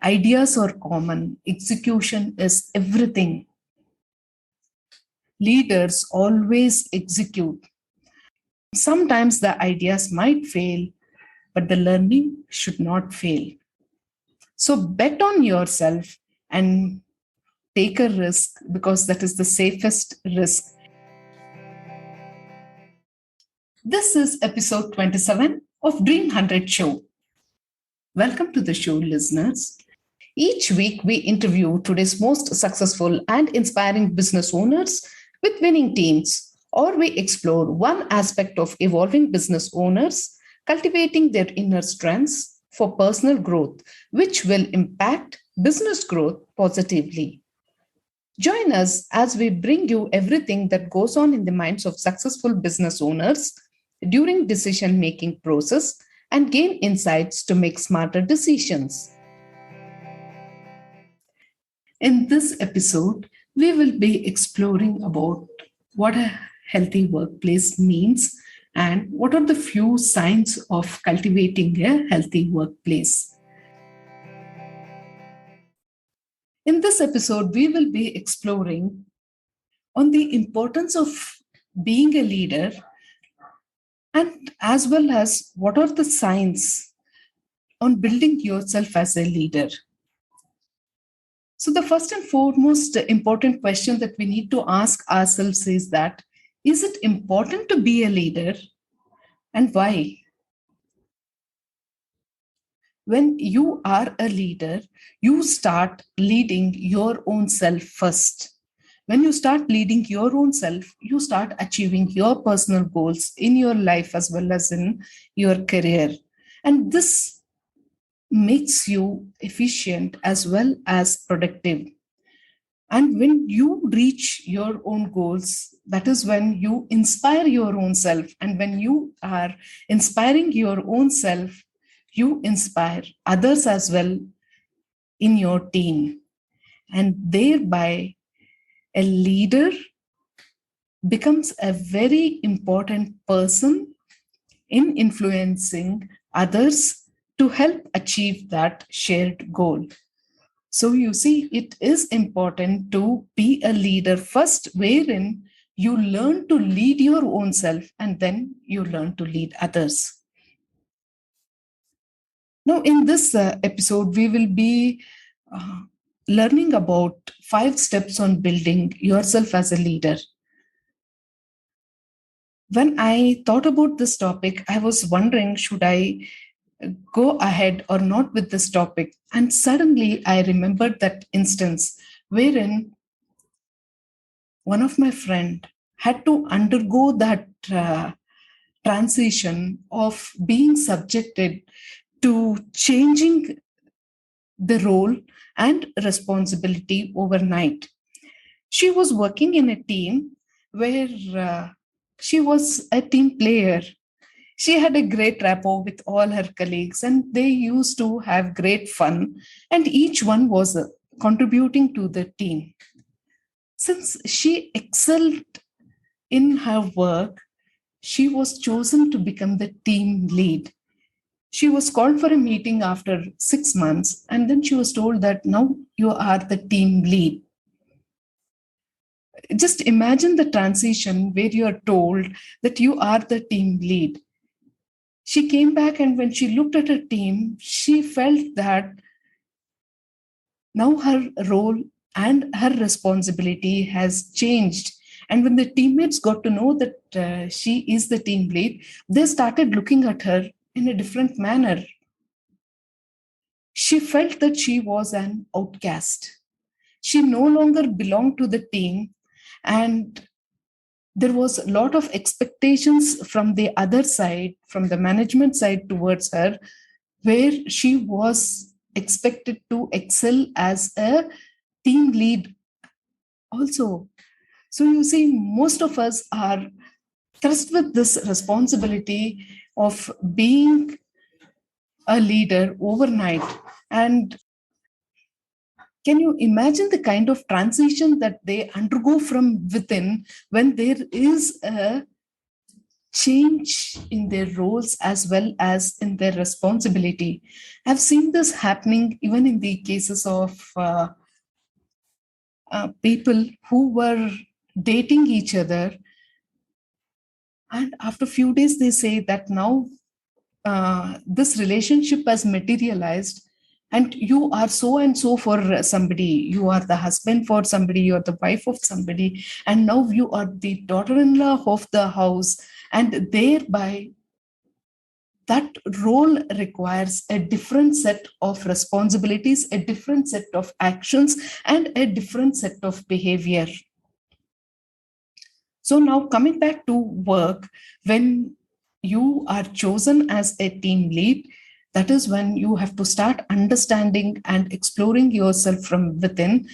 Ideas are common, execution is everything. Leaders always execute. Sometimes the ideas might fail, but the learning should not fail. So bet on yourself and take a risk because that is the safest risk. This is episode 27 of Dream 100 Show. Welcome to the show, listeners. Each week, we interview today's most successful and inspiring business owners with winning teams, or we explore one aspect of evolving business owners, cultivating their inner strengths for personal growth, which will impact business growth positively. Join us as we bring you everything that goes on in the minds of successful business owners during decision making process and gain insights to make smarter decisions. In this episode, we will be exploring about what a healthy workplace means and what are the few signs of cultivating a healthy workplace. In this episode, we will be exploring on the importance of being a leader and as well as what are the signs on building yourself as a leader. So the first and foremost important question that we need to ask ourselves is that, is it important to be a leader and why? When you are a leader, you start leading your own self first. When you start leading your own self, you start achieving your personal goals in your life as well as in your career. And this makes you efficient as well as productive. And when you reach your own goals, that is when you inspire your own self. And when you are inspiring your own self, you inspire others as well in your team. And thereby, a leader becomes a very important person in influencing others to help achieve that shared goal. So you see, it is important to be a leader first, wherein you learn to lead your own self and then you learn to lead others. Now, in this episode, we will be learning about 5 steps on building yourself as a leader. When I thought about this topic, I was wondering, should I go ahead or not with this topic? And suddenly I remembered that instance wherein one of my friend had to undergo that transition of being subjected to changing the role and responsibility overnight. She was working in a team where she was a team player. She had a great rapport with all her colleagues and they used to have great fun, and each one was contributing to the team. Since she excelled in her work, she was chosen to become the team lead. She was called for a meeting after 6 months, and then she was told that now you are the team lead. Just imagine the transition where you are told that you are the team lead. She came back, and when she looked at her team, she felt that now her role and her responsibility has changed. And when the teammates got to know that she is the team lead, they started looking at her in a different manner. She felt that she was an outcast. She no longer belonged to the team, and there was a lot of expectations from the other side, from the management side towards her, where she was expected to excel as a team lead also. So you see, most of us are thrust with this responsibility of being a leader overnight. And can you imagine the kind of transition that they undergo from within when there is a change in their roles as well as in their responsibility. I've seen this happening even in the cases of people who were dating each other, and after a few days they say that now this relationship has materialized, and you are so and so for somebody, you are the husband for somebody, you are the wife of somebody, and now you are the daughter-in-law of the house, and thereby that role requires a different set of responsibilities, a different set of actions, and a different set of behavior. So now coming back to work, when you are chosen as a team lead, that is when you have to start understanding and exploring yourself from within.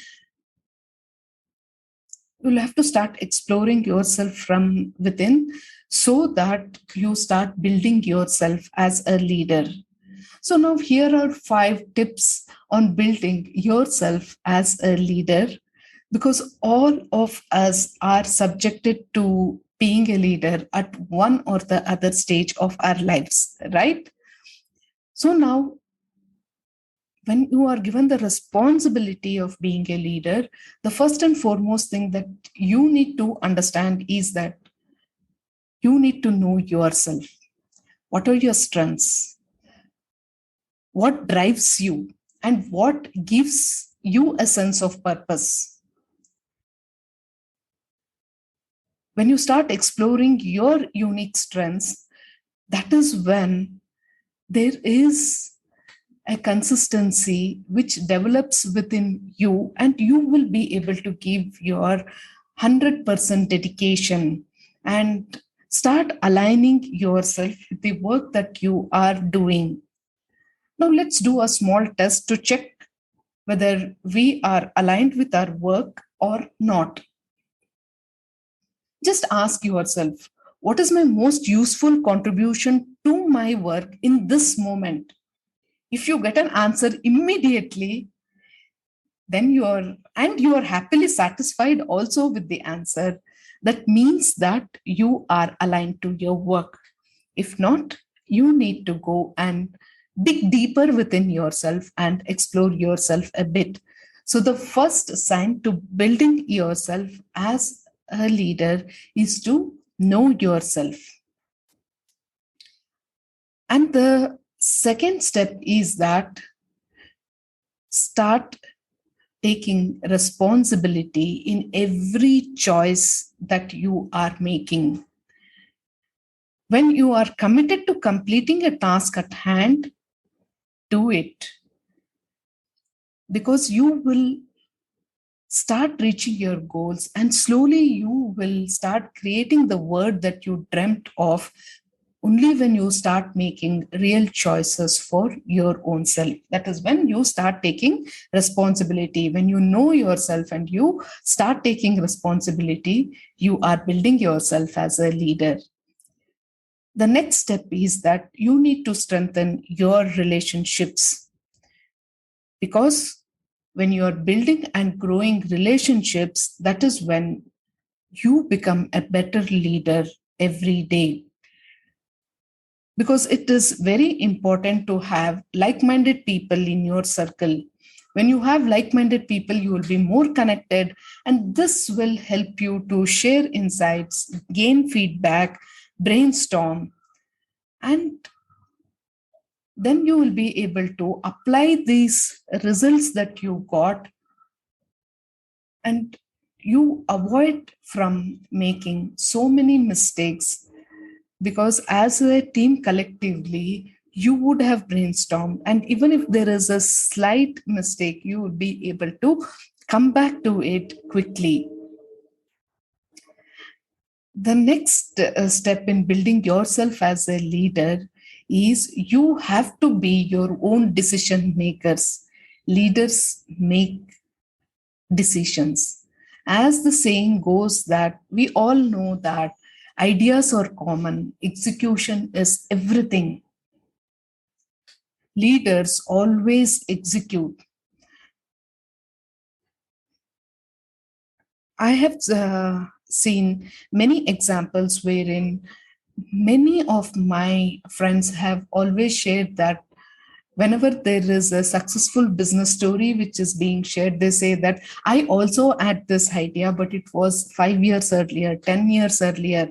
You'll have to start exploring yourself from within so that you start building yourself as a leader. So now here are 5 tips on building yourself as a leader, because all of us are subjected to being a leader at one or the other stage of our lives, right? So now, when you are given the responsibility of being a leader, the first and foremost thing that you need to understand is that you need to know yourself. What are your strengths? What drives you? And what gives you a sense of purpose? When you start exploring your unique strengths, that is when there is a consistency which develops within you, and you will be able to give your 100% dedication and start aligning yourself with the work that you are doing. Now, let's do a small test to check whether we are aligned with our work or not. Just ask yourself, what is my most useful contribution to my work in this moment? If you get an answer immediately, then you are happily satisfied also with the answer, that means that you are aligned to your work. If not, you need to go and dig deeper within yourself and explore yourself a bit. So the first sign to building yourself as a leader is to know yourself. And the second step is that start taking responsibility in every choice that you are making. When you are committed to completing a task at hand, do it, because you will start reaching your goals, and slowly you will start creating the world that you dreamt of only when you start making real choices for your own self. That is when you start taking responsibility. When you know yourself and you start taking responsibility, you are building yourself as a leader. The next step is that you need to strengthen your relationships, because when you are building and growing relationships, that is when you become a better leader every day. Because it is very important to have like-minded people in your circle. When you have like-minded people, you will be more connected, and this will help you to share insights, gain feedback, brainstorm, and then you will be able to apply these results that you got, and you avoid from making so many mistakes, because as a team collectively you would have brainstormed, and even if there is a slight mistake, you would be able to come back to it quickly. The next step in building yourself as a leader is you have to be your own decision makers. Leaders make decisions. As the saying goes, that we all know that ideas are common, execution is everything. Leaders always execute. I have seen many examples wherein Many of my friends have always shared that whenever there is a successful business story which is being shared, they say that I also had this idea, but it was 5 years earlier, 10 years earlier.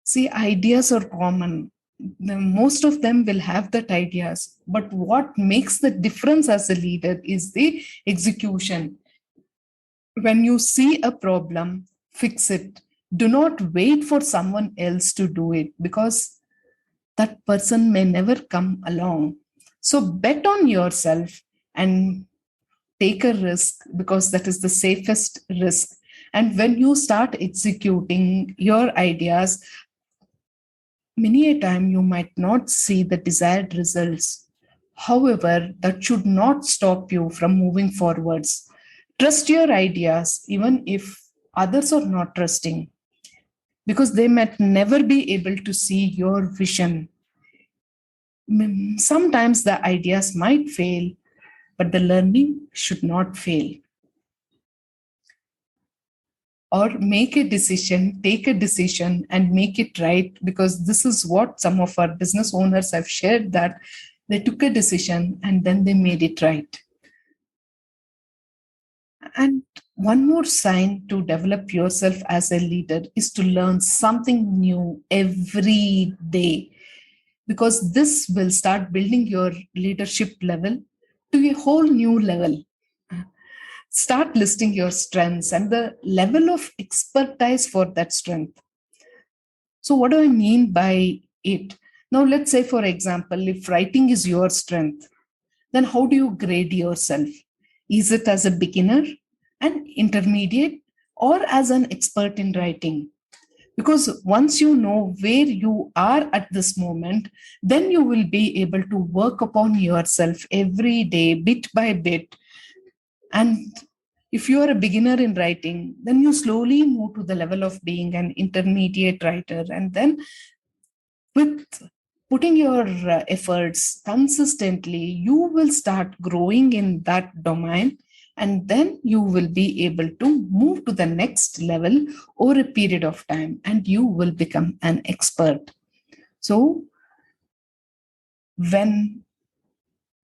See, ideas are common. Most of them will have that ideas. But what makes the difference as a leader is the execution. When you see a problem, fix it. Do not wait for someone else to do it because that person may never come along. So bet on yourself and take a risk because that is the safest risk. And when you start executing your ideas, many a time you might not see the desired results. However, that should not stop you from moving forwards. Trust your ideas, even if others are not trusting, because they might never be able to see your vision. Sometimes the ideas might fail, but the learning should not fail. Or make a decision, take a decision and make it right, because this is what some of our business owners have shared, that they took a decision and then they made it right. And one more sign to develop yourself as a leader is to learn something new every day, because this will start building your leadership level to a whole new level. Start listing your strengths and the level of expertise for that strength. So, what do I mean by it? Now, let's say, for example, if writing is your strength, then how do you grade yourself? Is it as a beginner, an intermediate, or as an expert in writing? Because once you know where you are at this moment, then you will be able to work upon yourself every day, bit by bit. And if you are a beginner in writing, then you slowly move to the level of being an intermediate writer. And then with putting your efforts consistently, you will start growing in that domain. And then you will be able to move to the next level over a period of time and you will become an expert. So, when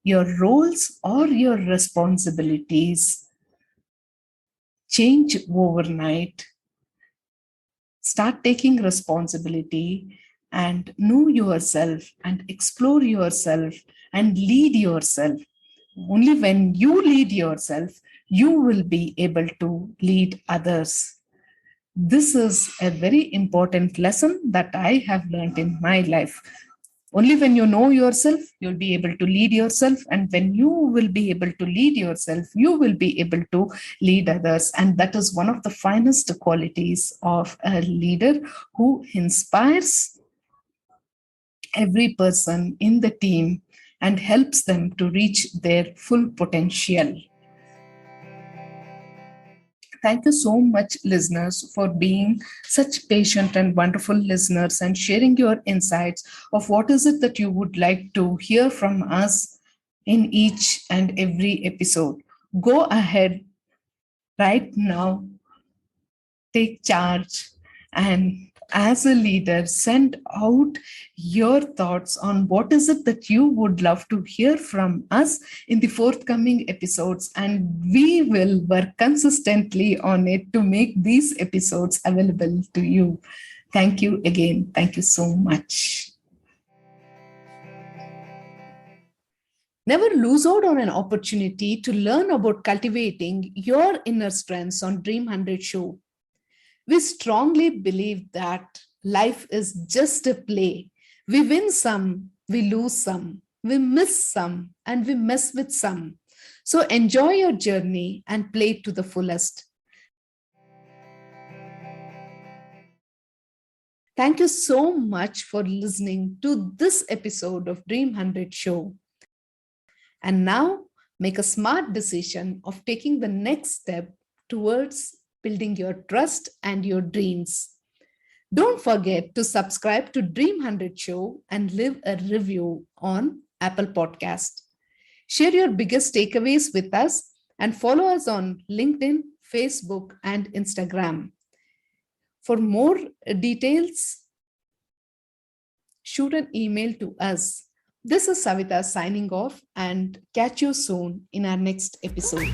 your roles or your responsibilities change overnight, start taking responsibility and know yourself and explore yourself and lead yourself. Only when you lead yourself, you will be able to lead others. This is a very important lesson that I have learned in my life. Only when you know yourself, you'll be able to lead yourself. And when you will be able to lead yourself, you will be able to lead others. And that is one of the finest qualities of a leader who inspires every person in the team and helps them to reach their full potential. Thank you so much, listeners, for being such patient and wonderful listeners and sharing your insights of what is it that you would like to hear from us in each and every episode. Go ahead right now, take charge, and as a leader, send out your thoughts on what is it that you would love to hear from us in the forthcoming episodes, and we will work consistently on it to make these episodes available to you. Thank you again. Thank you so much. Never lose out on an opportunity to learn about cultivating your inner strengths on Dream 100 Show. We strongly believe that life is just a play. We win some, we lose some, we miss some, and we mess with some. So enjoy your journey and play to the fullest. Thank you so much for listening to this episode of Dream 100 Show. And now make a smart decision of taking the next step towards building your trust and your dreams. Don't forget to subscribe to Dream 100 Show and leave a review on Apple Podcast. Share your biggest takeaways with us and follow us on LinkedIn, Facebook, and Instagram. For more details, shoot an email to us. This is Savitha signing off, and catch you soon in our next episode.